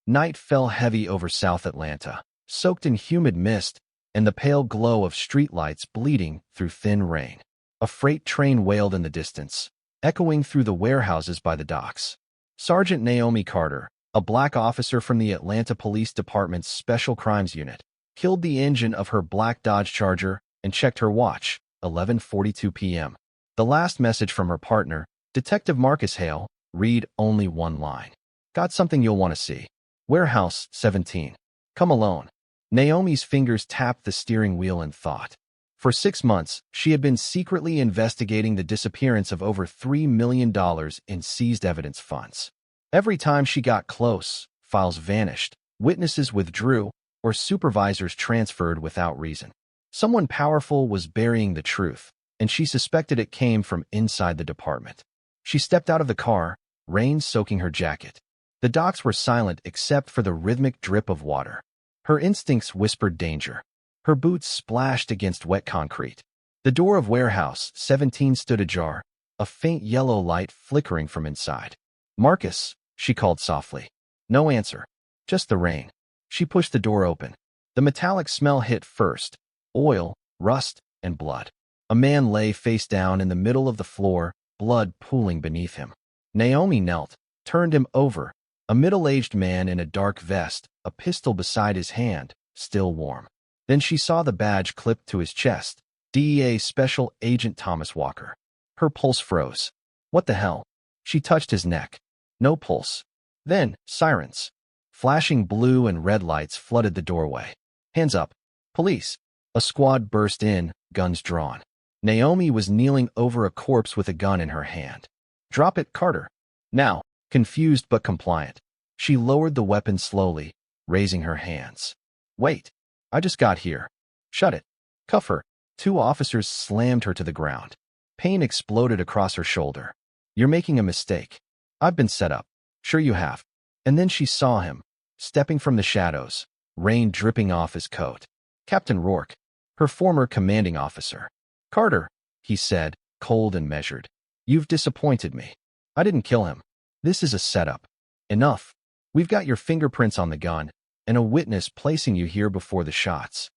Night fell heavy over South Atlanta, soaked in humid mist and the pale glow of streetlights bleeding through thin rain. A freight train wailed in the distance, echoing through the warehouses by the docks. Sergeant Naomi Carter, a black officer from the Atlanta Police Department's Special Crimes Unit, killed the engine of her black Dodge Charger and checked her watch, 11:42 p.m. The last message from her partner, Detective Marcus Hale, read only one line. Got something you'll want to see. Warehouse 17. Come alone. Naomi's fingers tapped the steering wheel in thought. For 6 months, she had been secretly investigating the disappearance of over $3 million in seized evidence funds. Every time she got close, files vanished, witnesses withdrew, or supervisors transferred without reason. Someone powerful was burying the truth, and she suspected it came from inside the department. She stepped out of the car, rain soaking her jacket. The docks were silent except for the rhythmic drip of water. Her instincts whispered danger. Her boots splashed against wet concrete. The door of Warehouse 17 stood ajar, a faint yellow light flickering from inside. Marcus, she called softly. No answer. Just the rain. She pushed the door open. The metallic smell hit first. Oil, rust, and blood. A man lay face down in the middle of the floor, blood pooling beneath him. Naomi knelt, turned him over. A middle-aged man in a dark vest, a pistol beside his hand, still warm. Then she saw the badge clipped to his chest, DEA Special Agent Thomas Walker. Her pulse froze. What the hell? She touched his neck. No pulse. Then, sirens. Flashing blue and red lights flooded the doorway. Hands up. Police. A squad burst in, guns drawn. Naomi was kneeling over a corpse with a gun in her hand. Drop it, Carter. Now. Confused but compliant. She lowered the weapon slowly, raising her hands. Wait. I just got here. Shut it. Cuff her. 2 officers slammed her to the ground. Pain exploded across her shoulder. You're making a mistake. I've been set up. Sure you have. And then she saw him, stepping from the shadows, rain dripping off his coat. Captain Rourke, her former commanding officer. Carter, he said, cold and measured. You've disappointed me. I didn't kill him. This is a setup. Enough. We've got your fingerprints on the gun, and a witness placing you here before the shots.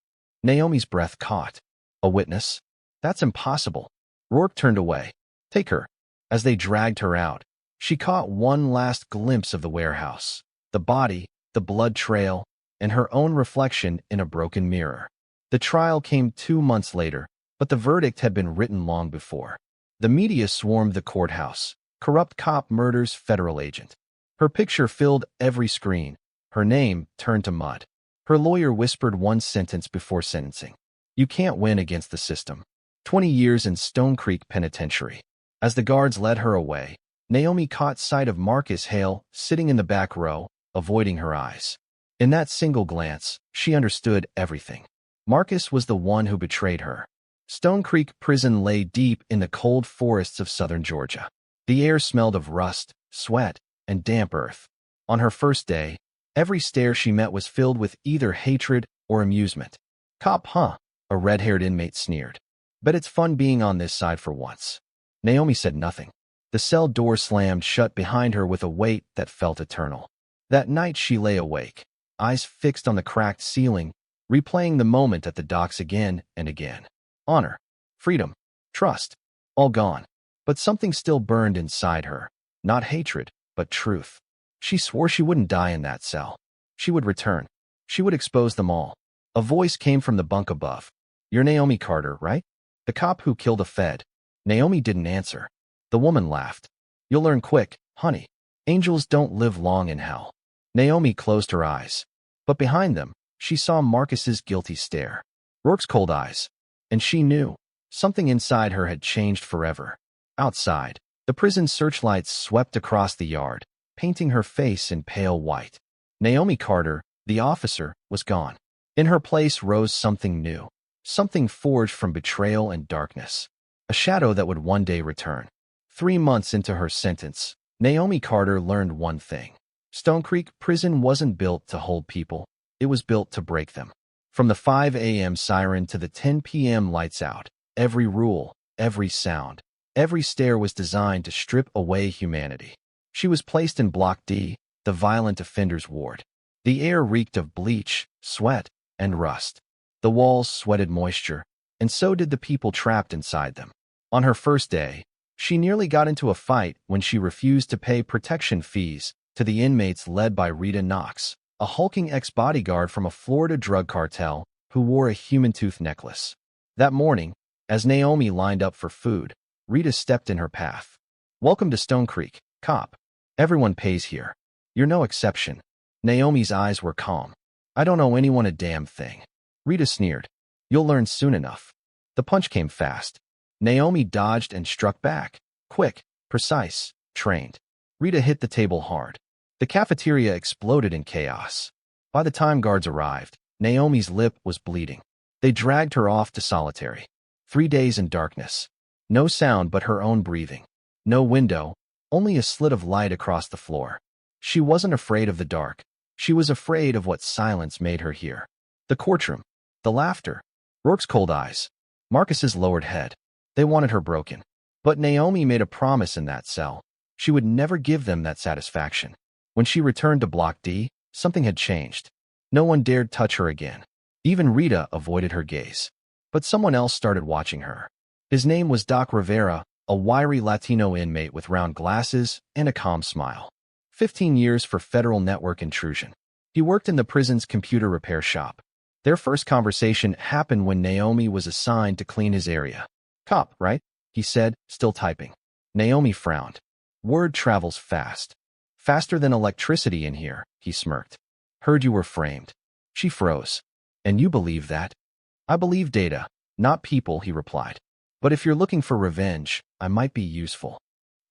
Naomi's breath caught. A witness? That's impossible. Rourke turned away. Take her. As they dragged her out, she caught one last glimpse of the warehouse, the body, the blood trail, and her own reflection in a broken mirror. The trial came 2 months later, but the verdict had been written long before. The media swarmed the courthouse. Corrupt cop murders federal agent. Her picture filled every screen. Her name turned to mud. Her lawyer whispered one sentence before sentencing. You can't win against the system. 20 years in Stonecreek Penitentiary. As the guards led her away, Naomi caught sight of Marcus Hale sitting in the back row, avoiding her eyes. In that single glance, she understood everything. Marcus was the one who betrayed her. Stonecreek Prison lay deep in the cold forests of southern Georgia. The air smelled of rust, sweat, and damp earth. On her first day, every stare she met was filled with either hatred or amusement. Cop, huh? A red-haired inmate sneered. Bet it's fun being on this side for once. Naomi said nothing. The cell door slammed shut behind her with a weight that felt eternal. That night she lay awake, eyes fixed on the cracked ceiling, replaying the moment at the docks again and again. Honor, freedom, trust, all gone. But something still burned inside her. Not hatred, but truth. She swore she wouldn't die in that cell. She would return. She would expose them all. A voice came from the bunk above. You're Naomi Carter, right? The cop who killed a Fed. Naomi didn't answer. The woman laughed. You'll learn quick, honey. Angels don't live long in hell. Naomi closed her eyes. But behind them, she saw Marcus's guilty stare. Rourke's cold eyes. And she knew. Something inside her had changed forever. Outside, the prison searchlights swept across the yard, painting her face in pale white. Naomi Carter, the officer, was gone. In her place rose something new, something forged from betrayal and darkness, a shadow that would one day return. 3 months into her sentence, Naomi Carter learned one thing. Stonecreek Prison wasn't built to hold people, it was built to break them. From the 5 a.m. siren to the 10 p.m. lights out, every rule, every sound, every stare was designed to strip away humanity. She was placed in Block D, the violent offenders ward. The air reeked of bleach, sweat, and rust. The walls sweated moisture, and so did the people trapped inside them. On her first day, she nearly got into a fight when she refused to pay protection fees to the inmates led by Maya Knox, a hulking ex-bodyguard from a Florida drug cartel who wore a human tooth necklace. That morning, as Naomi lined up for food, Rita stepped in her path. "Welcome to Stonecreek, cop. Everyone pays here. You're no exception." Naomi's eyes were calm. "I don't owe anyone a damn thing." Rita sneered. "You'll learn soon enough." The punch came fast. Naomi dodged and struck back. Quick, precise, trained. Rita hit the table hard. The cafeteria exploded in chaos. By the time guards arrived, Naomi's lip was bleeding. They dragged her off to solitary. 3 days in darkness. No sound but her own breathing. No window, only a slit of light across the floor. She wasn't afraid of the dark. She was afraid of what silence made her hear. The courtroom. The laughter. Rourke's cold eyes. Marcus's lowered head. They wanted her broken. But Naomi made a promise in that cell. She would never give them that satisfaction. When she returned to Block D, something had changed. No one dared touch her again. Even Rita avoided her gaze. But someone else started watching her. His name was Doc Rivera, a wiry Latino inmate with round glasses and a calm smile. 15 years for federal network intrusion. He worked in the prison's computer repair shop. Their first conversation happened when Naomi was assigned to clean his area. "Cop, right?" he said, still typing. Naomi frowned. "Word travels fast. Faster than electricity in here," he smirked. "Heard you were framed." She froze. "And you believe that?" "I believe data, not people," he replied. "But if you're looking for revenge, I might be useful."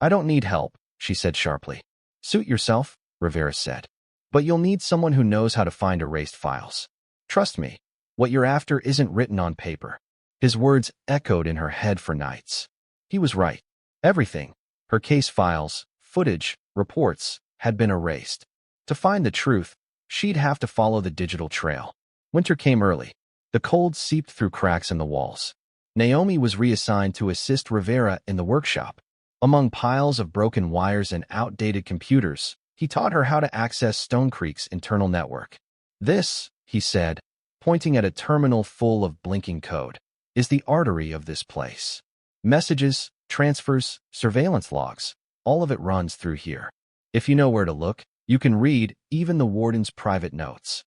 "I don't need help," she said sharply. "Suit yourself," Rivera said. "But you'll need someone who knows how to find erased files. Trust me, what you're after isn't written on paper." His words echoed in her head for nights. He was right. Everything, her case files, footage, reports, had been erased. To find the truth, she'd have to follow the digital trail. Winter came early. The cold seeped through cracks in the walls. Naomi was reassigned to assist Rivera in the workshop. Among piles of broken wires and outdated computers, he taught her how to access Stonecreek's internal network. "This," he said, pointing at a terminal full of blinking code, "is the artery of this place. Messages, transfers, surveillance logs, all of it runs through here. If you know where to look, you can read even the warden's private notes."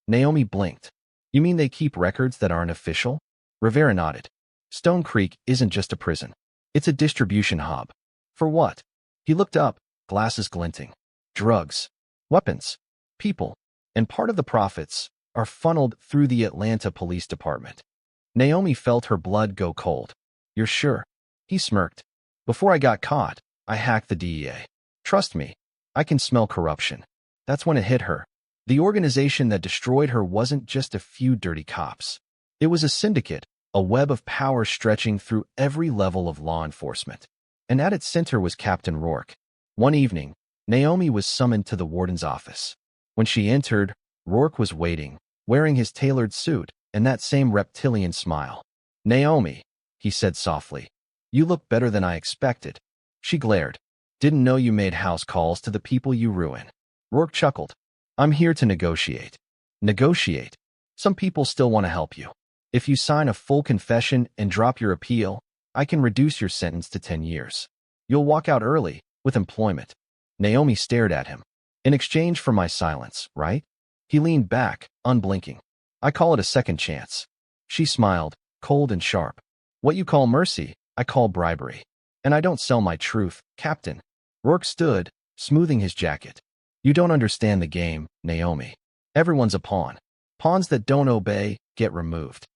Naomi blinked. "You mean they keep records that aren't official?" Rivera nodded. "Stonecreek isn't just a prison. It's a distribution hub." "For what?" He looked up, glasses glinting. "Drugs, weapons, people, and part of the profits are funneled through the Atlanta Police Department." Naomi felt her blood go cold. "You're sure?" He smirked. "Before I got caught, I hacked the DEA. Trust me, I can smell corruption." That's when it hit her. The organization that destroyed her wasn't just a few dirty cops. It was a syndicate, a web of power stretching through every level of law enforcement. And at its center was Captain Rourke. One evening, Naomi was summoned to the warden's office. When she entered, Rourke was waiting, wearing his tailored suit and that same reptilian smile. "Naomi," he said softly, "you look better than I expected." She glared. "Didn't know you made house calls to the people you ruin." Rourke chuckled. "I'm here to negotiate." "Negotiate? Some people still want to help you. If you sign a full confession and drop your appeal, I can reduce your sentence to 10 years. You'll walk out early, with employment." Naomi stared at him. "In exchange for my silence, right?" He leaned back, unblinking. "I call it a second chance." She smiled, cold and sharp. "What you call mercy, I call bribery. And I don't sell my truth, Captain." Rourke stood, smoothing his jacket. "You don't understand the game, Naomi. Everyone's a pawn. Pawns that don't obey get removed."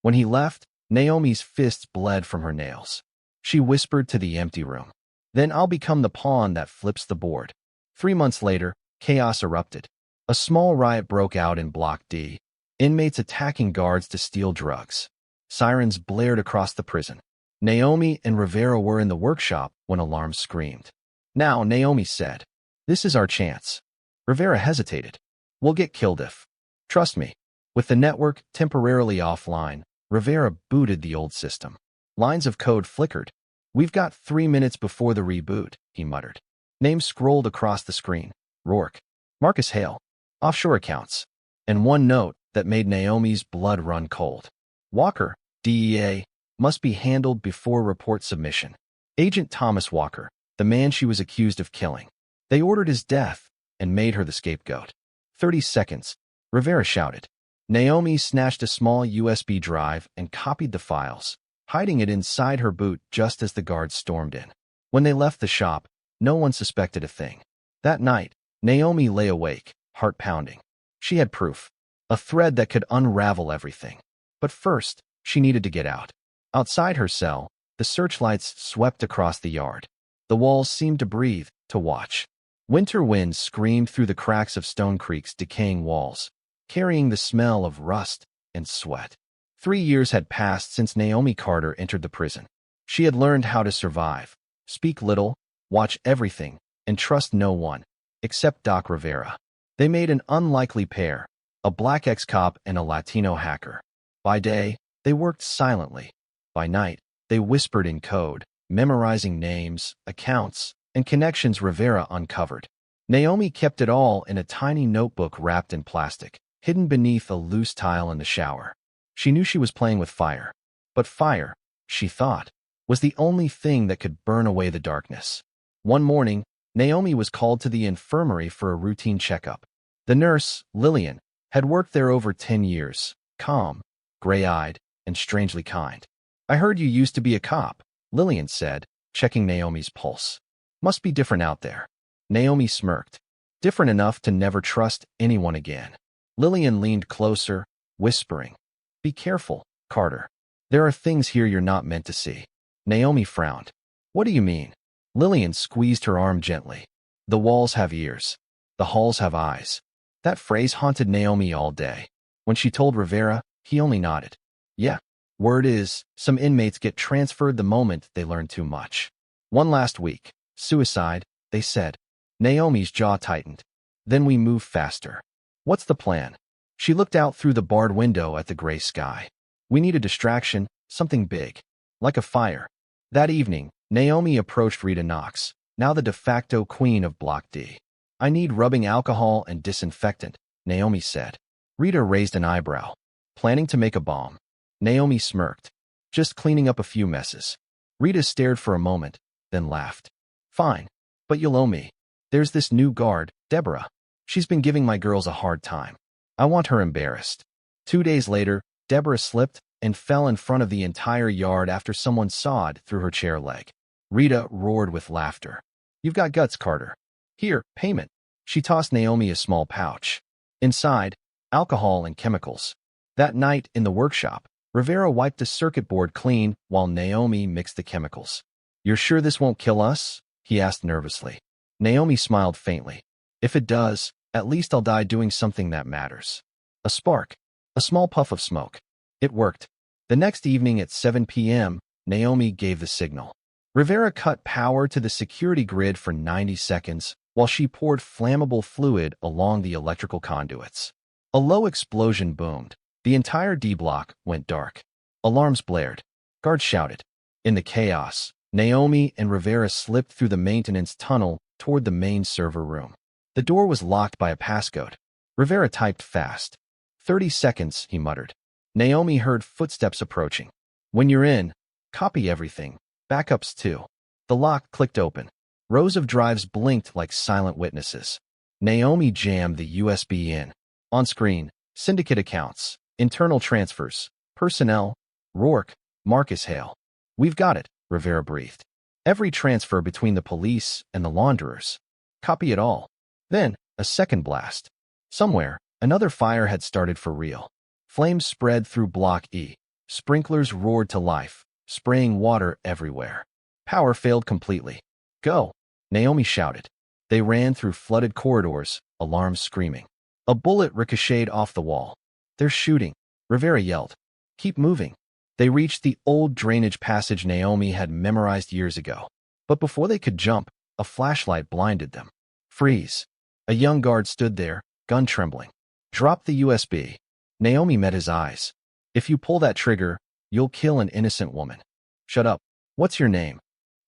When he left, Naomi's fists bled from her nails. She whispered to the empty room. "Then I'll become the pawn that flips the board." 3 months later, chaos erupted. A small riot broke out in Block D. Inmates attacking guards to steal drugs. Sirens blared across the prison. Naomi and Rivera were in the workshop when alarms screamed. "Now," Naomi said, "this is our chance." Rivera hesitated. "We'll get killed if." "Trust me." With the network temporarily offline, Rivera booted the old system. Lines of code flickered. "We've got 3 minutes before the reboot," he muttered. Names scrolled across the screen. Rourke. Marcus Hale. offshore accounts, and one note that made Naomi's blood run cold. Walker, DEA, must be handled before report submission. Agent Thomas Walker, the man she was accused of killing. They ordered his death and made her the scapegoat. 30 seconds, Rivera shouted. Naomi snatched a small USB drive and copied the files, hiding it inside her boot just as the guards stormed in. When they left the shop, no one suspected a thing. That night, Naomi lay awake, heart pounding. She had proof, a thread that could unravel everything. But first, she needed to get out. Outside her cell, the searchlights swept across the yard. The walls seemed to breathe, to watch. Winter winds screamed through the cracks of Stonecreek's decaying walls, carrying the smell of rust and sweat. 3 years had passed since Naomi Carter entered the prison. She had learned how to survive, speak little, watch everything, and trust no one, except Doc Rivera. They made an unlikely pair, a black ex-cop and a Latino hacker. By day, they worked silently. By night, they whispered in code, memorizing names, accounts, and connections Rivera uncovered. Naomi kept it all in a tiny notebook wrapped in plastic, hidden beneath a loose tile in the shower. She knew she was playing with fire. But fire, she thought, was the only thing that could burn away the darkness. One morning, Naomi was called to the infirmary for a routine checkup. The nurse, Lillian, had worked there over 10 years, calm, gray-eyed, and strangely kind. "I heard you used to be a cop," Lillian said, checking Naomi's pulse. "Must be different out there." Naomi smirked. Different enough to never trust anyone again. Lillian leaned closer, whispering, "Be careful, Carter. There are things here you're not meant to see." Naomi frowned. "What do you mean?" Lillian squeezed her arm gently. "The walls have ears. The halls have eyes." That phrase haunted Naomi all day. When she told Rivera, he only nodded. "Yeah. Word is, some inmates get transferred the moment they learn too much." One last week. Suicide, they said. Naomi's jaw tightened. "Then we move faster." "What's the plan?" She looked out through the barred window at the gray sky. "We need a distraction, something big. Like a fire." That evening, Naomi approached Rita Knox, now the de facto queen of Block D. "I need rubbing alcohol and disinfectant," Naomi said. Rita raised an eyebrow. "Planning to make a bomb?" Naomi smirked. "Just cleaning up a few messes." Rita stared for a moment, then laughed. "Fine, but you'll owe me. There's this new guard, Deborah. She's been giving my girls a hard time. I want her embarrassed." 2 days later, Deborah slipped and fell in front of the entire yard after someone sawed through her chair leg. Rita roared with laughter. "You've got guts, Carter. Here, payment." She tossed Naomi a small pouch. Inside, alcohol and chemicals. That night in the workshop, Rivera wiped the circuit board clean while Naomi mixed the chemicals. "You're sure this won't kill us?" he asked nervously. Naomi smiled faintly. "If it does, at least I'll die doing something that matters." A spark. A small puff of smoke. It worked. The next evening at 7 p.m., Naomi gave the signal. Rivera cut power to the security grid for 90 seconds while she poured flammable fluid along the electrical conduits. A low explosion boomed. The entire D block went dark. Alarms blared. Guards shouted. In the chaos, Naomi and Rivera slipped through the maintenance tunnel toward the main server room. The door was locked by a passcode. Rivera typed fast. 30 seconds, he muttered. Naomi heard footsteps approaching. "When you're in, copy everything. Backups too." The lock clicked open. Rows of drives blinked like silent witnesses. Naomi jammed the USB in. On screen, Syndicate accounts, internal transfers, personnel, Rourke, Marcus Hale. "We've got it," Rivera breathed. "Every transfer between the police and the launderers. Copy it all." Then, a second blast. Somewhere, another fire had started for real. Flames spread through Block E. Sprinklers roared to life, spraying water everywhere. Power failed completely. "Go," Naomi shouted. They ran through flooded corridors, alarms screaming. A bullet ricocheted off the wall. "They're shooting," Rivera yelled. "Keep moving." They reached the old drainage passage Naomi had memorized years ago. But before they could jump, a flashlight blinded them. "Freeze." A young guard stood there, gun trembling. "Drop the USB." Naomi met his eyes. "If you pull that trigger, you'll kill an innocent woman." "Shut up. What's your name?"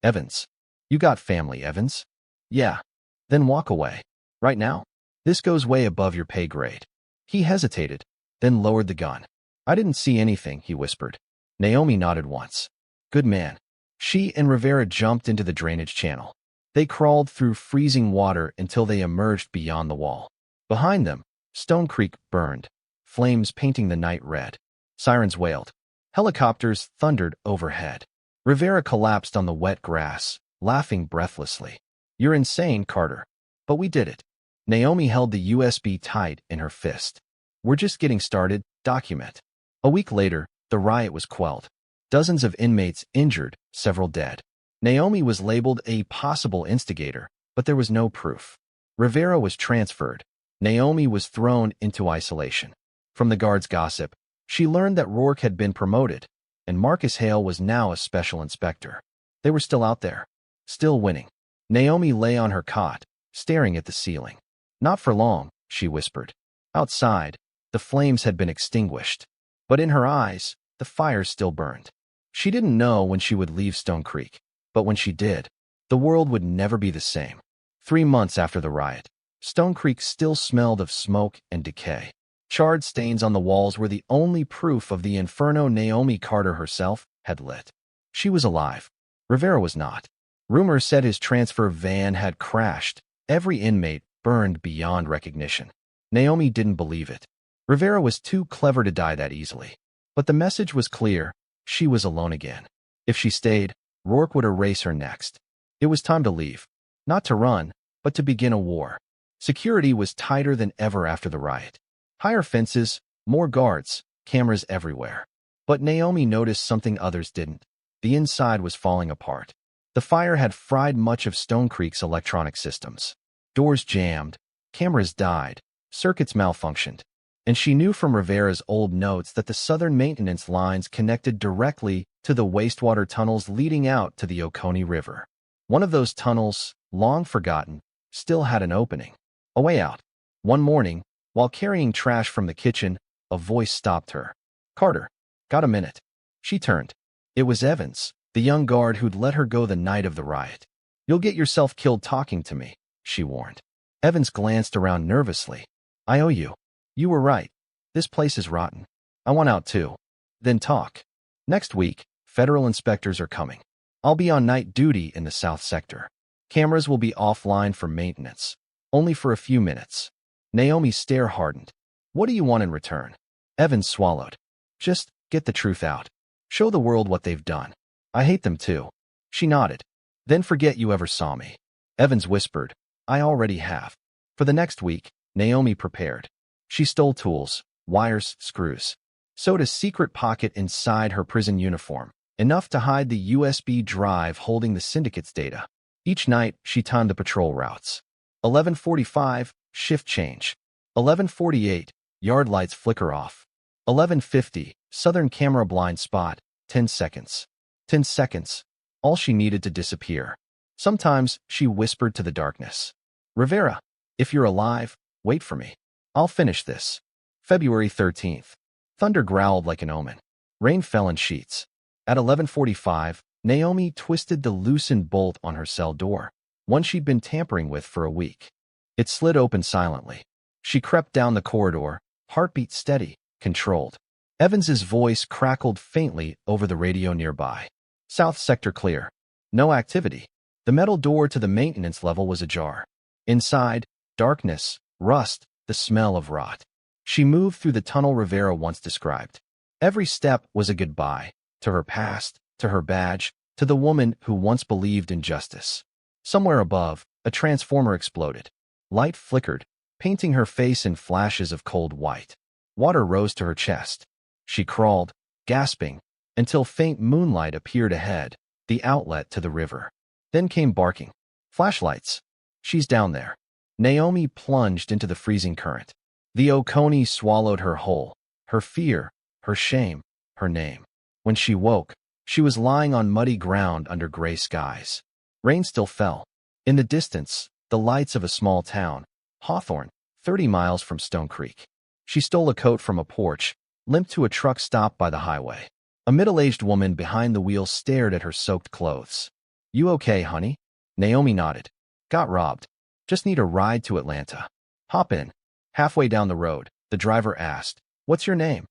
"Evans." "You got family, Evans?" "Yeah." "Then walk away. Right now." This goes way above your pay grade. He hesitated, then lowered the gun. I didn't see anything, he whispered. Naomi nodded once. Good man. She and Rivera jumped into the drainage channel. They crawled through freezing water until they emerged beyond the wall. Behind them, Stonecreek burned, flames painting the night red. Sirens wailed. Helicopters thundered overhead. Rivera collapsed on the wet grass, laughing breathlessly. You're insane, Carter. But we did it. Naomi held the USB tight in her fist. We're just getting started, document. A week later, the riot was quelled. Dozens of inmates injured, several dead. Naomi was labeled a possible instigator, but there was no proof. Rivera was transferred. Naomi was thrown into isolation. From the guards' gossip, she learned that Rourke had been promoted, and Marcus Hale was now a special inspector. They were still out there, still winning. Naomi lay on her cot, staring at the ceiling. Not for long, she whispered. Outside, the flames had been extinguished, but in her eyes, the fire still burned. She didn't know when she would leave Stonecreek, but when she did, the world would never be the same. 3 months after the riot, Stonecreek still smelled of smoke and decay. Charred stains on the walls were the only proof of the inferno Naomi Carter herself had lit. She was alive. Rivera was not. Rumors said his transfer van had crashed. Every inmate burned beyond recognition. Naomi didn't believe it. Rivera was too clever to die that easily. But the message was clear. She was alone again. If she stayed, Rourke would erase her next. It was time to leave. Not to run, but to begin a war. Security was tighter than ever after the riot. Higher fences, more guards, cameras everywhere. But Naomi noticed something others didn't. The inside was falling apart. The fire had fried much of Stonecreek's electronic systems. Doors jammed, cameras died, circuits malfunctioned. And she knew from Rivera's old notes that the southern maintenance lines connected directly to the wastewater tunnels leading out to the Oconee River. One of those tunnels, long forgotten, still had an opening. A way out. One morning, while carrying trash from the kitchen, a voice stopped her. Carter, got a minute? She turned. It was Evans, the young guard who'd let her go the night of the riot. You'll get yourself killed talking to me, she warned. Evans glanced around nervously. I owe you. You were right. This place is rotten. I want out too. Then talk. Next week, federal inspectors are coming. I'll be on night duty in the South Sector. Cameras will be offline for maintenance. Only for a few minutes. Naomi's stare hardened. What do you want in return? Evans swallowed. Just get the truth out. Show the world what they've done. I hate them too. She nodded. Then forget you ever saw me. Evans whispered. I already have. For the next week, Naomi prepared. She stole tools, wires, screws. Sewed a secret pocket inside her prison uniform, enough to hide the USB drive holding the Syndicate's data. Each night, she timed the patrol routes. 11:45, shift change. 11:48, yard lights flicker off. 11:50, southern camera blind spot, 10 seconds. 10 seconds, all she needed to disappear. Sometimes she whispered to the darkness. Rivera, if you're alive, wait for me. I'll finish this. February 13th. Thunder growled like an omen. Rain fell in sheets. At 11:45, Naomi twisted the loosened bolt on her cell door, one she'd been tampering with for a week. It slid open silently. She crept down the corridor, heartbeat steady, controlled. Evans's voice crackled faintly over the radio nearby. South sector clear. No activity. The metal door to the maintenance level was ajar. Inside, darkness, rust, the smell of rot. She moved through the tunnel Rivera once described. Every step was a goodbye, to her past, to her badge, to the woman who once believed in justice. Somewhere above, a transformer exploded. Light flickered, painting her face in flashes of cold white. Water rose to her chest. She crawled, gasping, until faint moonlight appeared ahead, the outlet to the river. Then came barking. Flashlights. She's down there. Naomi plunged into the freezing current. The Oconee swallowed her whole, her fear, her shame, her name. When she woke, she was lying on muddy ground under gray skies. Rain still fell. In the distance, the lights of a small town, Hawthorne, 30 miles from Stonecreek. She stole a coat from a porch, limped to a truck stop by the highway. A middle-aged woman behind the wheel stared at her soaked clothes. You okay, honey? Naomi nodded. Got robbed. Just need a ride to Atlanta. Hop in. Halfway down the road, the driver asked, "What's your name?"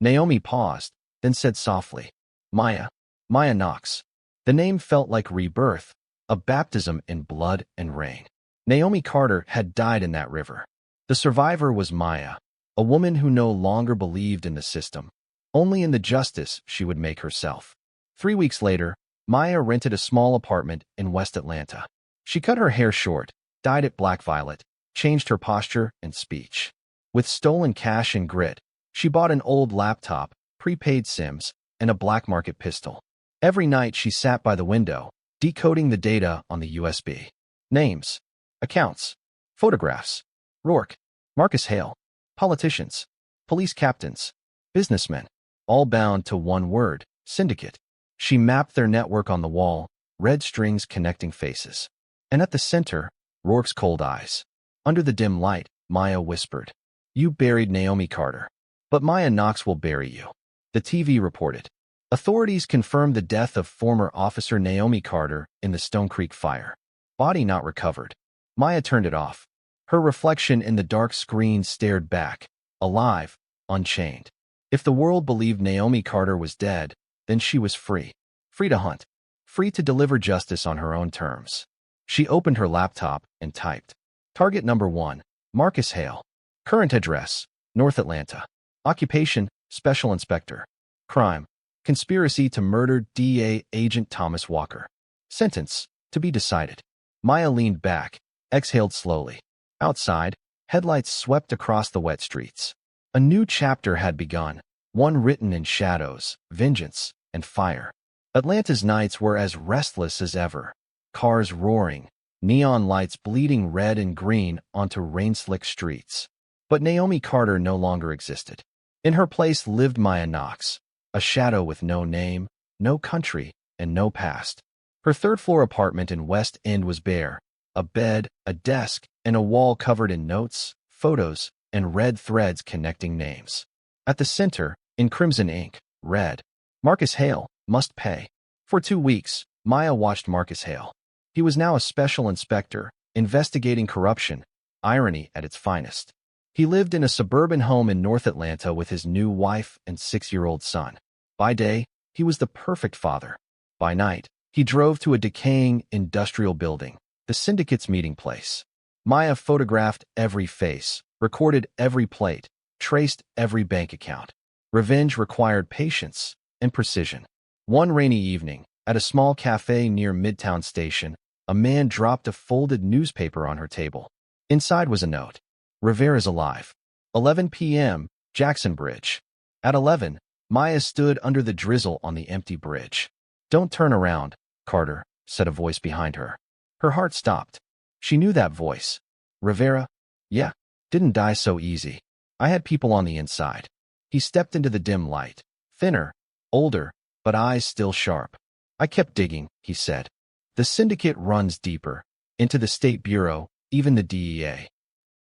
Naomi paused, then said softly, "Maya. Maya Knox." The name felt like rebirth, a baptism in blood and rain. Naomi Carter had died in that river. The survivor was Maya, a woman who no longer believed in the system, only in the justice she would make herself. 3 weeks later, Maya rented a small apartment in West Atlanta. She cut her hair short, dyed it black violet, changed her posture and speech. With stolen cash and grit, she bought an old laptop, prepaid SIMs, and a black market pistol. Every night she sat by the window, decoding the data on the USB. Names, accounts, photographs. Rourke, Marcus Hale, politicians, police captains, businessmen, all bound to one word, Syndicate. She mapped their network on the wall, red strings connecting faces. And at the center, Rourke's cold eyes. Under the dim light, Maya whispered, "You buried Naomi Carter. But Maya Knox will bury you." The TV reported. Authorities confirmed the death of former officer Naomi Carter in the Stonecreek fire. Body not recovered. Maya turned it off. Her reflection in the dark screen stared back, alive, unchained. If the world believed Naomi Carter was dead, then she was free. Free to hunt. Free to deliver justice on her own terms. She opened her laptop and typed. Target number 1, Marcus Hale. Current address, North Atlanta. Occupation, Special Inspector. Crime, conspiracy to murder DA Agent Thomas Walker. Sentence, to be decided. Maya leaned back, exhaled slowly. Outside, headlights swept across the wet streets. A new chapter had begun, one written in shadows, vengeance, and fire. Atlanta's nights were as restless as ever. Cars roaring, neon lights bleeding red and green onto rain-slicked streets. But Naomi Carter no longer existed. In her place lived Maya Knox, a shadow with no name, no country, and no past. Her third-floor apartment in West End was bare. A bed, a desk, and a wall covered in notes, photos, and red threads connecting names. At the center, in crimson ink, read, Marcus Hale, must pay. For 2 weeks, Maya watched Marcus Hale. He was now a special inspector, investigating corruption, irony at its finest. He lived in a suburban home in North Atlanta with his new wife and 6-year-old son. By day, he was the perfect father. By night, he drove to a decaying industrial building, the Syndicate's meeting place. Maya photographed every face, recorded every plate, traced every bank account. Revenge required patience and precision. One rainy evening, at a small cafe near Midtown Station, a man dropped a folded newspaper on her table. Inside was a note. Rivera's alive. 11 p.m., Jackson Bridge. At 11, Maya stood under the drizzle on the empty bridge. "Don't turn around, Carter," said a voice behind her. Her heart stopped. She knew that voice. Rivera? Yeah, didn't die so easy. I had people on the inside. He stepped into the dim light. Thinner, older, but eyes still sharp. "I kept digging," he said. "The Syndicate runs deeper, into the State Bureau, even the DEA.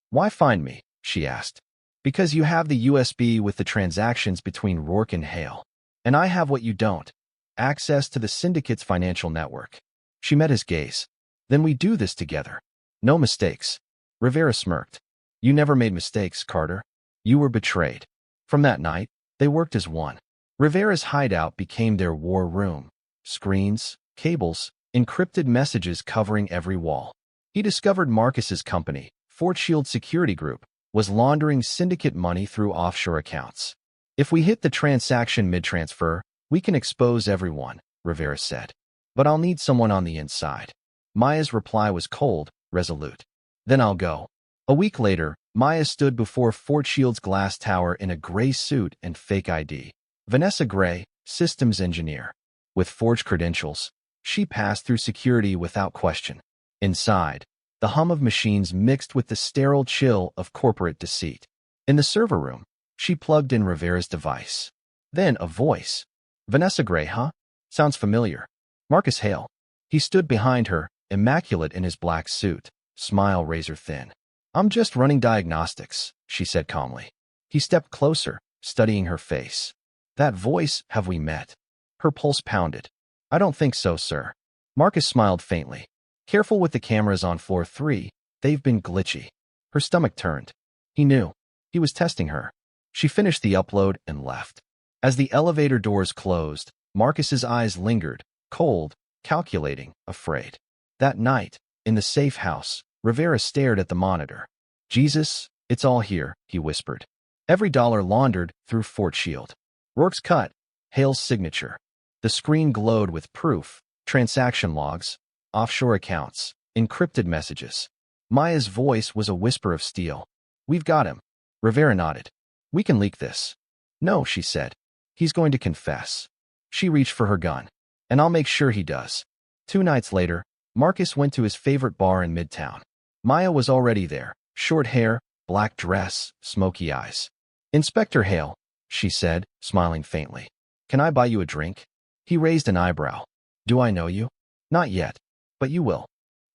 "Why find me?" she asked. "Because you have the USB with the transactions between Rourke and Hale. And I have what you don't. Access to the Syndicate's financial network." She met his gaze. "Then we do this together. No mistakes." Rivera smirked. "You never made mistakes, Carter. You were betrayed." From that night, they worked as one. Rivera's hideout became their war room. Screens, cables, encrypted messages covering every wall. He discovered Marcus's company, Fort Shield Security Group, was laundering Syndicate money through offshore accounts. "If we hit the transaction mid-transfer, we can expose everyone," Rivera said. "But I'll need someone on the inside." Maya's reply was cold, resolute. "Then I'll go." A week later, Maya stood before Fort Shield's glass tower in a gray suit and fake ID. Vanessa Gray, systems engineer. With forged credentials, she passed through security without question. Inside, the hum of machines mixed with the sterile chill of corporate deceit. In the server room, she plugged in Rivera's device. Then a voice. "Vanessa Gray, huh? Sounds familiar." Marcus Hale. He stood behind her, immaculate in his black suit, smile razor thin. "I'm just running diagnostics," she said calmly. He stepped closer, studying her face. "That voice, have we met?" Her pulse pounded. "I don't think so, sir." Marcus smiled faintly. "Careful with the cameras on floor 3, they've been glitchy." Her stomach turned. He knew. He was testing her. She finished the upload and left. As the elevator doors closed, Marcus's eyes lingered, cold, calculating, afraid. That night, in the safe house, Rivera stared at the monitor. "Jesus, it's all here," he whispered. Every dollar laundered through Fort Shield. Rourke's cut, Hale's signature. The screen glowed with proof, transaction logs, offshore accounts, encrypted messages. Maya's voice was a whisper of steel. "We've got him." Rivera nodded. "We can leak this." "No," she said. "He's going to confess." She reached for her gun. "And I'll make sure he does." 2 nights later, Marcus went to his favorite bar in Midtown. Maya was already there, short hair, black dress, smoky eyes. "Inspector Hale," she said, smiling faintly. "Can I buy you a drink?" He raised an eyebrow. "Do I know you?" "Not yet, but you will."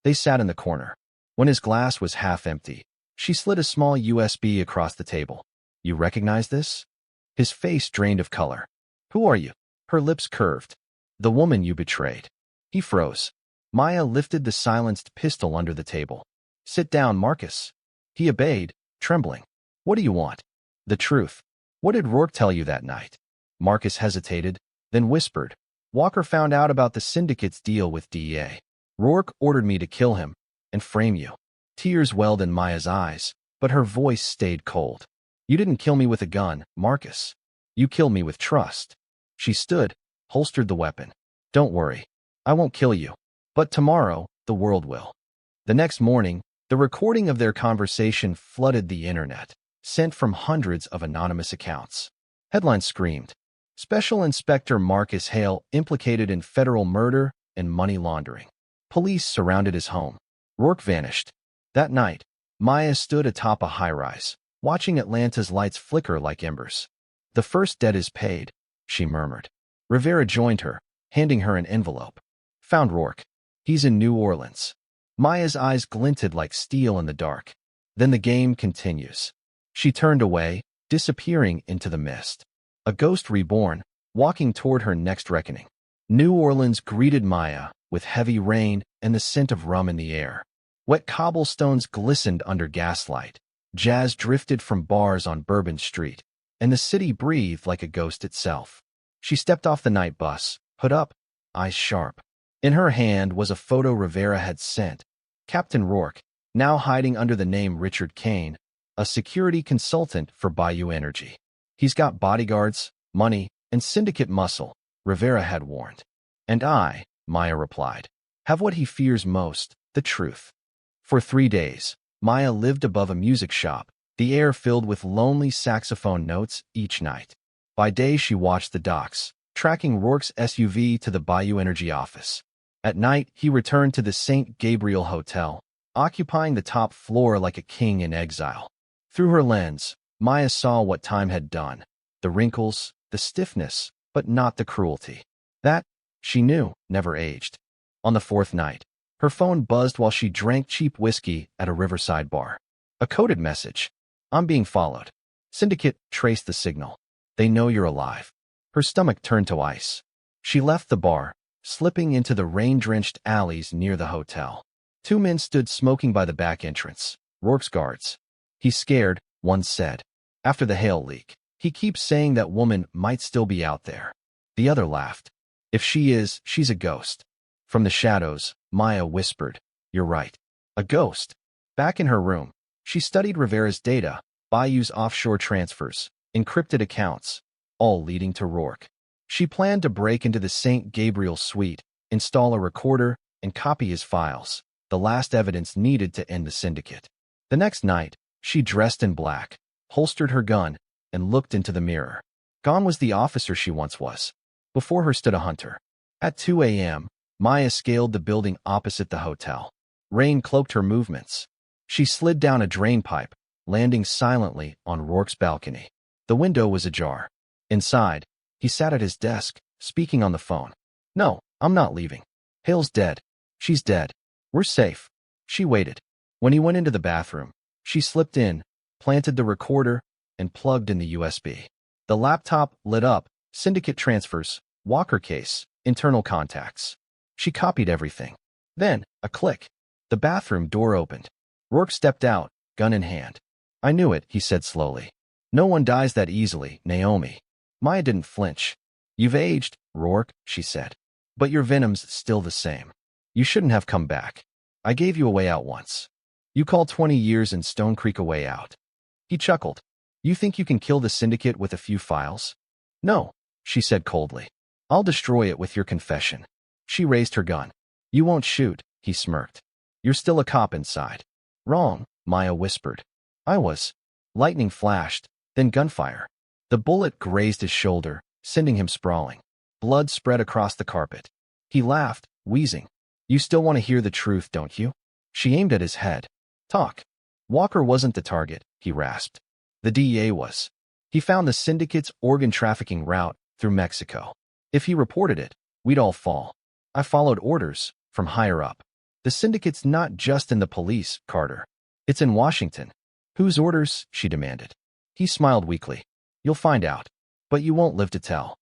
They sat in the corner. When his glass was half empty, she slid a small USB across the table. "You recognize this?" His face drained of color. "Who are you?" Her lips curved. "The woman you betrayed." He froze. Maya lifted the silenced pistol under the table. "Sit down, Marcus." He obeyed, trembling. "What do you want?" "The truth." "What did Rourke tell you that night?" Marcus hesitated, then whispered. "Walker found out about the Syndicate's deal with DEA. Rourke ordered me to kill him and frame you." Tears welled in Maya's eyes, but her voice stayed cold. "You didn't kill me with a gun, Marcus. You killed me with trust." She stood, holstered the weapon. "Don't worry. I won't kill you. But tomorrow, the world will." The next morning, the recording of their conversation flooded the internet, sent from hundreds of anonymous accounts. Headlines screamed, "Special Inspector Marcus Hale implicated in federal murder and money laundering." Police surrounded his home. Rourke vanished. That night, Maya stood atop a high-rise, watching Atlanta's lights flicker like embers. "The first debt is paid," she murmured. Rivera joined her, handing her an envelope. "Found Rourke. He's in New Orleans." Maya's eyes glinted like steel in the dark. Then the game continues. She turned away, disappearing into the mist. A ghost reborn, walking toward her next reckoning. New Orleans greeted Maya with heavy rain and the scent of rum in the air. Wet cobblestones glistened under gaslight. Jazz drifted from bars on Bourbon Street, and the city breathed like a ghost itself. She stepped off the night bus, hood up, eyes sharp. In her hand was a photo Rivera had sent. Captain Rourke, now hiding under the name Richard Kane, a security consultant for Bayou Energy. "He's got bodyguards, money, and syndicate muscle," Rivera had warned. "And I," Maya replied, "have what he fears most, the truth." For 3 days, Maya lived above a music shop, the air filled with lonely saxophone notes each night. By day she watched the docks, tracking Rourke's SUV to the Bayou Energy office. At night, he returned to the St. Gabriel Hotel, occupying the top floor like a king in exile. Through her lens, Maya saw what time had done. The wrinkles, the stiffness, but not the cruelty. That, she knew, never aged. On the 4th night, her phone buzzed while she drank cheap whiskey at a riverside bar. A coded message. "I'm being followed. Syndicate traced the signal. They know you're alive." Her stomach turned to ice. She left the bar, slipping into the rain-drenched alleys near the hotel. 2 men stood smoking by the back entrance, Rourke's guards. "He's scared," one said. "After the Hale leak. He keeps saying that woman might still be out there." The other laughed. "If she is, she's a ghost." From the shadows, Maya whispered, "You're right. A ghost." Back in her room, she studied Rivera's data, Bayou's offshore transfers, encrypted accounts, all leading to Rourke. She planned to break into the St. Gabriel suite, install a recorder, and copy his files, the last evidence needed to end the syndicate. The next night, she dressed in black, holstered her gun, and looked into the mirror. Gone was the officer she once was. Before her stood a hunter. At 2 a.m., Maya scaled the building opposite the hotel. Rain cloaked her movements. She slid down a drain pipe, landing silently on Rourke's balcony. The window was ajar. Inside, he sat at his desk, speaking on the phone. "No, I'm not leaving. Hale's dead. She's dead. We're safe." She waited. When he went into the bathroom, she slipped in, planted the recorder, and plugged in the USB. The laptop lit up, syndicate transfers, Walker case, internal contacts. She copied everything. Then, a click. The bathroom door opened. Rourke stepped out, gun in hand. I knew it, he said slowly. No one dies that easily, Naomi. Maya didn't flinch. You've aged, Rourke, she said. But your venom's still the same. You shouldn't have come back. I gave you a way out once. You call 20 years in Stonecreek a way out. He chuckled. You think you can kill the Syndicate with a few files? No, she said coldly. I'll destroy it with your confession. She raised her gun. You won't shoot, he smirked. You're still a cop inside. Wrong, Maya whispered. I was. Lightning flashed, then gunfire. The bullet grazed his shoulder, sending him sprawling. Blood spread across the carpet. He laughed, wheezing. You still want to hear the truth, don't you? She aimed at his head. Talk. Walker wasn't the target, he rasped. The DEA was. He found the Syndicate's organ trafficking route through Mexico. If he reported it, we'd all fall. I followed orders from higher up. The Syndicate's not just in the police, Carter. It's in Washington. Whose orders? She demanded. He smiled weakly. You'll find out. But you won't live to tell.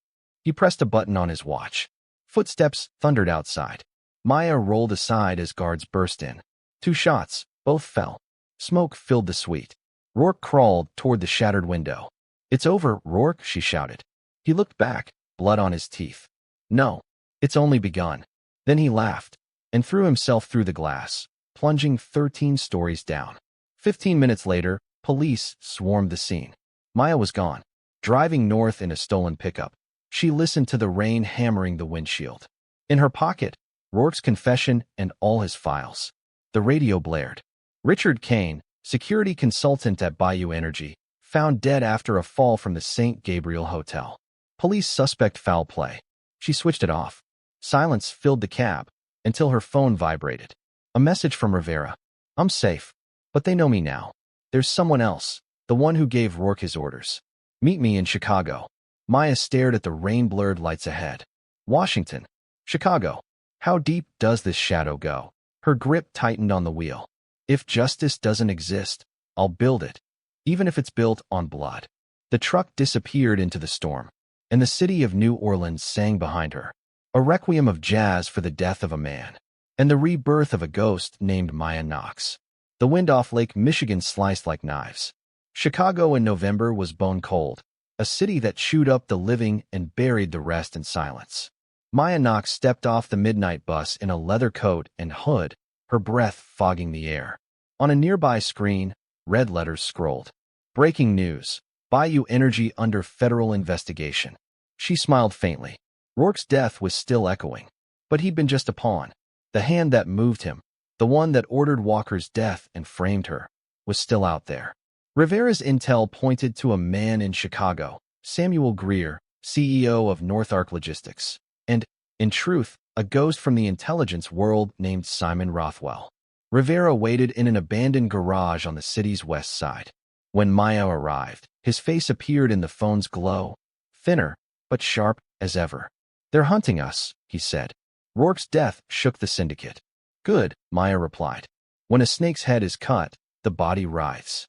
He pressed a button on his watch. Footsteps thundered outside. Maya rolled aside as guards burst in. 2 shots, both fell. Smoke filled the suite. Rourke crawled toward the shattered window. It's over, Rourke, she shouted. He looked back, blood on his teeth. No, it's only begun. Then he laughed and threw himself through the glass, plunging 13 stories down. 15 minutes later, police swarmed the scene. Maya was gone, driving north in a stolen pickup. She listened to the rain hammering the windshield. In her pocket, Rourke's confession and all his files. The radio blared. Richard Kane, security consultant at Bayou Energy, found dead after a fall from the St. Gabriel Hotel. Police suspect foul play. She switched it off. Silence filled the cab until her phone vibrated. A message from Rivera. I'm safe, but they know me now. There's someone else, the one who gave Rourke his orders. Meet me in Chicago. Maya stared at the rain-blurred lights ahead. Washington. Chicago. How deep does this shadow go? Her grip tightened on the wheel. If justice doesn't exist, I'll build it, even if it's built on blood. The truck disappeared into the storm, and the city of New Orleans sang behind her. A requiem of jazz for the death of a man, and the rebirth of a ghost named Maya Knox. The wind off Lake Michigan sliced like knives. Chicago in November was bone cold, a city that chewed up the living and buried the rest in silence. Maya Knox stepped off the midnight bus in a leather coat and hood, her breath fogging the air. On a nearby screen, red letters scrolled. Breaking news. Bayou Energy under federal investigation. She smiled faintly. Rourke's death was still echoing. But he'd been just a pawn. The hand that moved him, the one that ordered Walker's death and framed her, was still out there. Rivera's intel pointed to a man in Chicago, Samuel Greer, CEO of North Arc Logistics, and, in truth, a ghost from the intelligence world named Simon Rothwell. Rivera waited in an abandoned garage on the city's west side. When Maya arrived, his face appeared in the phone's glow, thinner, but sharp as ever. They're hunting us, he said. Rourke's death shook the Syndicate. Good, Maya replied. When a snake's head is cut, the body writhes.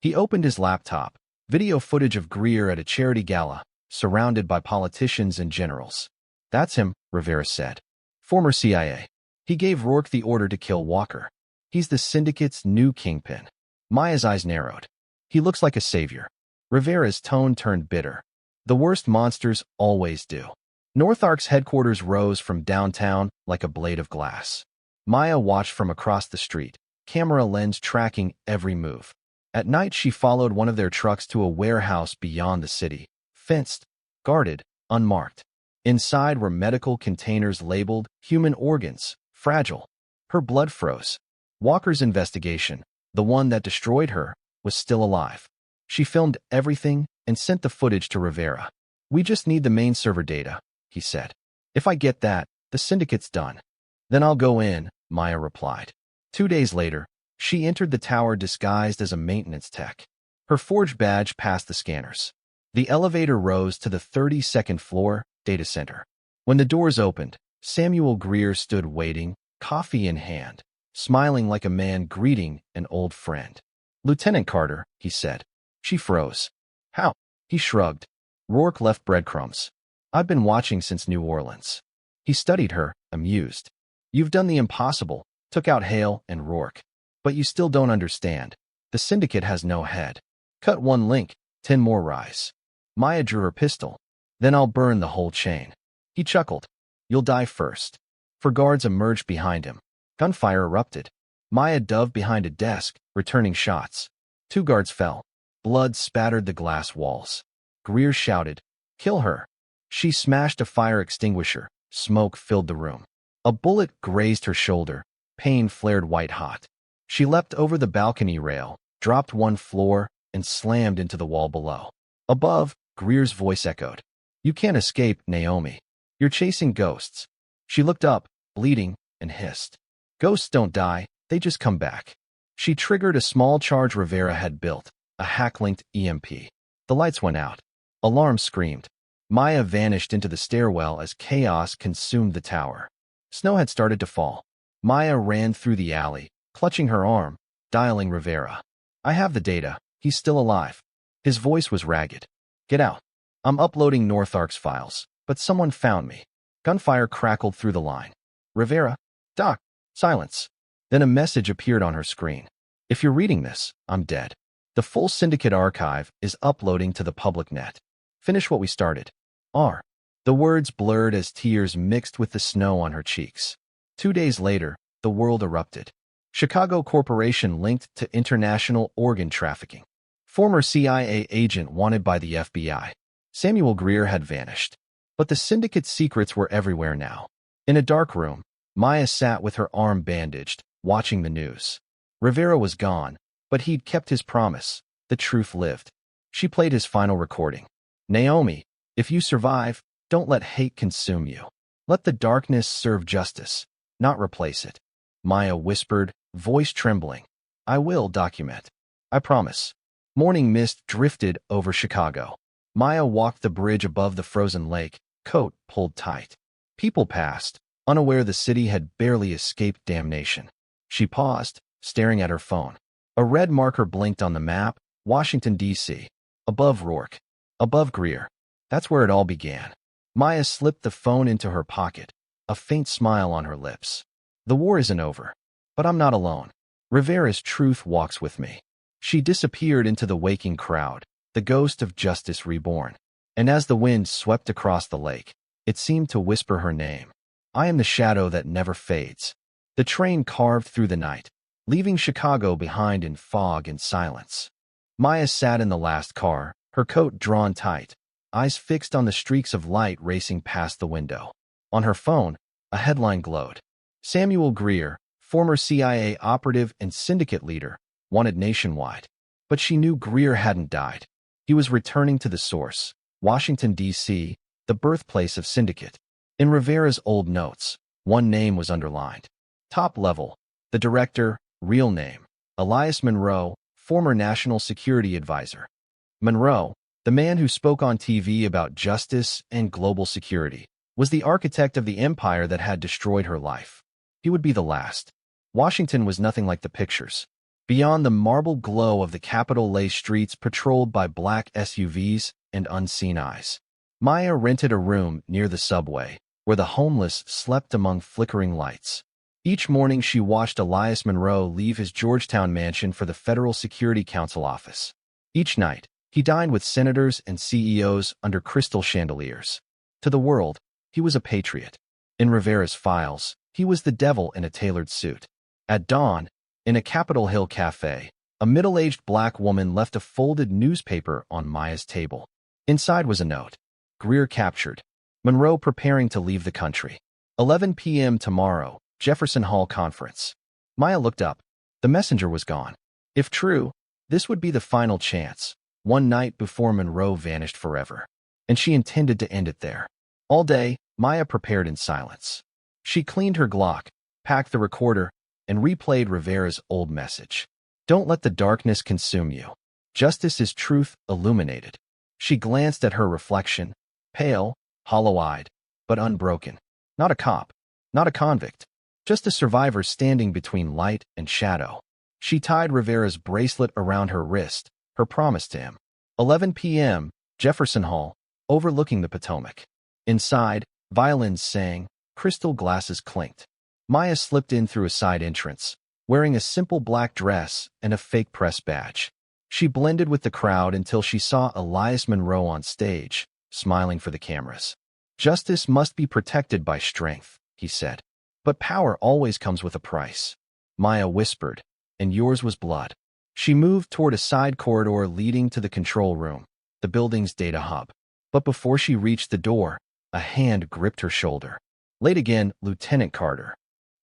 He opened his laptop, video footage of Greer at a charity gala, surrounded by politicians and generals. That's him, Rivera said. Former CIA. He gave Rourke the order to kill Walker. He's the Syndicate's new kingpin. Maya's eyes narrowed. He looks like a savior. Rivera's tone turned bitter. The worst monsters always do. North Arc's headquarters rose from downtown like a blade of glass. Maya watched from across the street, camera lens tracking every move. At night, she followed one of their trucks to a warehouse beyond the city, fenced, guarded, unmarked. Inside were medical containers labeled human organs, fragile. Her blood froze. Walker's investigation, the one that destroyed her, was still alive. She filmed everything and sent the footage to Rivera. We just need the main server data, he said. If I get that, the Syndicate's done. Then I'll go in, Maya replied. 2 days later, she entered the tower disguised as a maintenance tech. Her forged badge passed the scanners. The elevator rose to the 32nd floor data center. When the doors opened, Samuel Greer stood waiting, coffee in hand, smiling like a man greeting an old friend. Lieutenant Carter, he said. She froze. How? He shrugged. Rourke left breadcrumbs. I've been watching since New Orleans. He studied her, amused. You've done the impossible, took out Hale and Rourke. But you still don't understand. The Syndicate has no head. Cut one link, 10 more rise. Maya drew her pistol. Then I'll burn the whole chain. He chuckled. You'll die first. Four guards emerged behind him. Gunfire erupted. Maya dove behind a desk, returning shots. 2 guards fell. Blood spattered the glass walls. Greer shouted, "Kill her." She smashed a fire extinguisher. Smoke filled the room. A bullet grazed her shoulder. Pain flared white-hot. She leapt over the balcony rail, dropped one floor, and slammed into the wall below. Above, Greer's voice echoed. "You can't escape, Naomi. You're chasing ghosts." She looked up, bleeding, and hissed. "Ghosts don't die, they just come back." She triggered a small charge Rivera had built, a hack-linked EMP. The lights went out. Alarm screamed. Maya vanished into the stairwell as chaos consumed the tower. Snow had started to fall. Maya ran through the alley, clutching her arm, dialing Rivera. "I have the data. He's still alive." His voice was ragged. "Get out. I'm uploading North Ark's files, but someone found me." Gunfire crackled through the line. "Rivera? Doc, silence." Then a message appeared on her screen. "If you're reading this, I'm dead. The full Syndicate archive is uploading to the public net. Finish what we started. R." The words blurred as tears mixed with the snow on her cheeks. 2 days later, the world erupted. Chicago Corporation linked to international organ trafficking. Former CIA agent wanted by the FBI. Samuel Greer had vanished. But the Syndicate's secrets were everywhere now. In a dark room, Maya sat with her arm bandaged, watching the news. Rivera was gone, but he'd kept his promise. The truth lived. She played his final recording. "Naomi, if you survive, don't let hate consume you. Let the darkness serve justice, not replace it." Maya whispered, voice trembling. "I will document. I promise." Morning mist drifted over Chicago. Maya walked the bridge above the frozen lake, coat pulled tight. People passed, unaware the city had barely escaped damnation. She paused, staring at her phone. A red marker blinked on the map, Washington, D.C. Above Rourke. Above Greer. That's where it all began. Maya slipped the phone into her pocket, a faint smile on her lips. "The war isn't over. But I'm not alone. Rivera's truth walks with me." She disappeared into the waking crowd, the ghost of justice reborn. And as the wind swept across the lake, it seemed to whisper her name. "I am the shadow that never fades." The train carved through the night, leaving Chicago behind in fog and silence. Maya sat in the last car, her coat drawn tight, eyes fixed on the streaks of light racing past the window. On her phone, a headline glowed. Samuel Greer, former CIA operative and Syndicate leader, wanted nationwide. But she knew Greer hadn't died. He was returning to the source, Washington, D.C., the birthplace of Syndicate. In Rivera's old notes, one name was underlined. Top level, the director, real name, Elias Monroe, former national security advisor. Monroe, the man who spoke on TV about justice and global security, was the architect of the empire that had destroyed her life. He would be the last. Washington was nothing like the pictures. Beyond the marble glow of the Capitol lay streets patrolled by black SUVs and unseen eyes. Maya rented a room near the subway, where the homeless slept among flickering lights. Each morning she watched Elias Monroe leave his Georgetown mansion for the Federal Security Council office. Each night, he dined with senators and CEOs under crystal chandeliers. To the world, he was a patriot. In Rivera's files, he was the devil in a tailored suit. At dawn, in a Capitol Hill cafe, a middle-aged black woman left a folded newspaper on Maya's table. Inside was a note. Greer captured. Monroe preparing to leave the country. 11 p.m. tomorrow, Jefferson Hall conference. Maya looked up. The messenger was gone. If true, this would be the final chance, one night before Monroe vanished forever. And she intended to end it there. All day, Maya prepared in silence. She cleaned her Glock, packed the recorder, and replayed Rivera's old message. "Don't let the darkness consume you. Justice is truth illuminated." She glanced at her reflection, pale, hollow-eyed, but unbroken. Not a cop, not a convict, just a survivor standing between light and shadow. She tied Rivera's bracelet around her wrist, her promise to him. 11 p.m., Jefferson Hall, overlooking the Potomac. Inside, violins sang, crystal glasses clinked. Maya slipped in through a side entrance, wearing a simple black dress and a fake press badge. She blended with the crowd until she saw Elias Monroe on stage, smiling for the cameras. "Justice must be protected by strength," he said. "But power always comes with a price." Maya whispered, "And yours was blood." She moved toward a side corridor leading to the control room, the building's data hub. But before she reached the door, a hand gripped her shoulder. "Late again, Lieutenant Carter."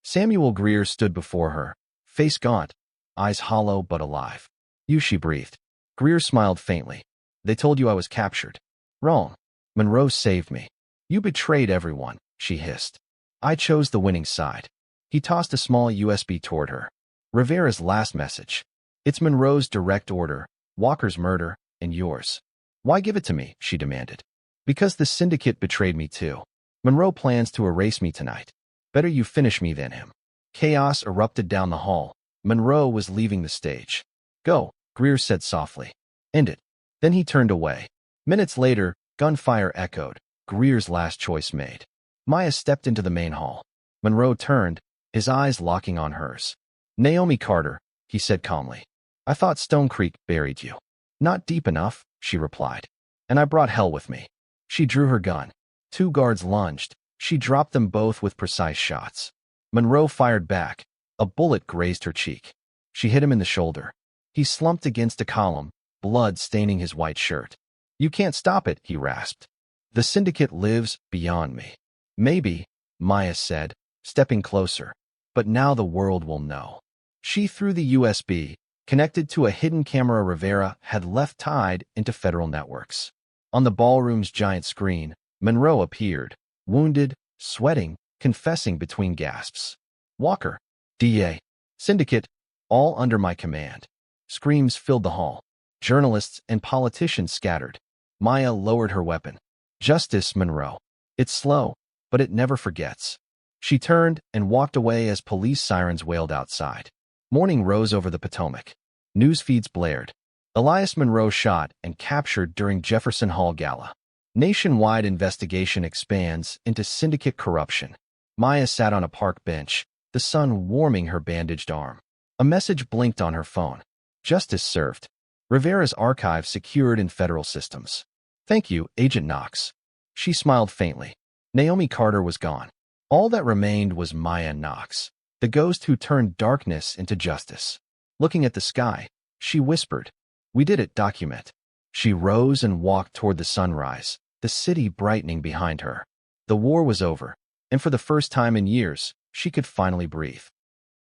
Samuel Greer stood before her, face gaunt, eyes hollow but alive. "You," she breathed. Greer smiled faintly. "They told you I was captured." "Wrong. Monroe saved me." "You betrayed everyone," she hissed. "I chose the winning side." He tossed a small USB toward her. "Rivera's last message. It's Monroe's direct order, Walker's murder, and yours." "Why give it to me?" she demanded. "Because the Syndicate betrayed me too. Monroe plans to erase me tonight. Better you finish me than him." Chaos erupted down the hall. Monroe was leaving the stage. "Go," Greer said softly. "End it." Then he turned away. Minutes later, gunfire echoed, Greer's last choice made. Maya stepped into the main hall. Monroe turned, his eyes locking on hers. "Naomi Carter," he said calmly. "I thought Stonecreek buried you." "Not deep enough," she replied. "And I brought hell with me." She drew her gun. 2 guards lunged. She dropped them both with precise shots. Monroe fired back. A bullet grazed her cheek. She hit him in the shoulder. He slumped against a column, blood staining his white shirt. "You can't stop it," he rasped. "The Syndicate lives beyond me." "Maybe," Maya said, stepping closer. "But now the world will know." She threw the USB, connected to a hidden camera Rivera had left tied into federal networks. On the ballroom's giant screen, Monroe appeared, wounded, sweating, confessing between gasps. "Walker, DA, Syndicate, all under my command." Screams filled the hall. Journalists and politicians scattered. Maya lowered her weapon. "Justice, Monroe. It's slow, but it never forgets." She turned and walked away as police sirens wailed outside. Morning rose over the Potomac. News feeds blared. Elias Monroe shot and captured during Jefferson Hall Gala. Nationwide investigation expands into Syndicate corruption. Maya sat on a park bench, the sun warming her bandaged arm. A message blinked on her phone. "Justice served. Rivera's archive secured in federal systems." "Thank you, Agent Knox." She smiled faintly. Naomi Carter was gone. All that remained was Maya Knox, the ghost who turned darkness into justice. Looking at the sky, she whispered, "We did it, document." She rose and walked toward the sunrise, the city brightening behind her. The war was over, and for the first time in years, she could finally breathe.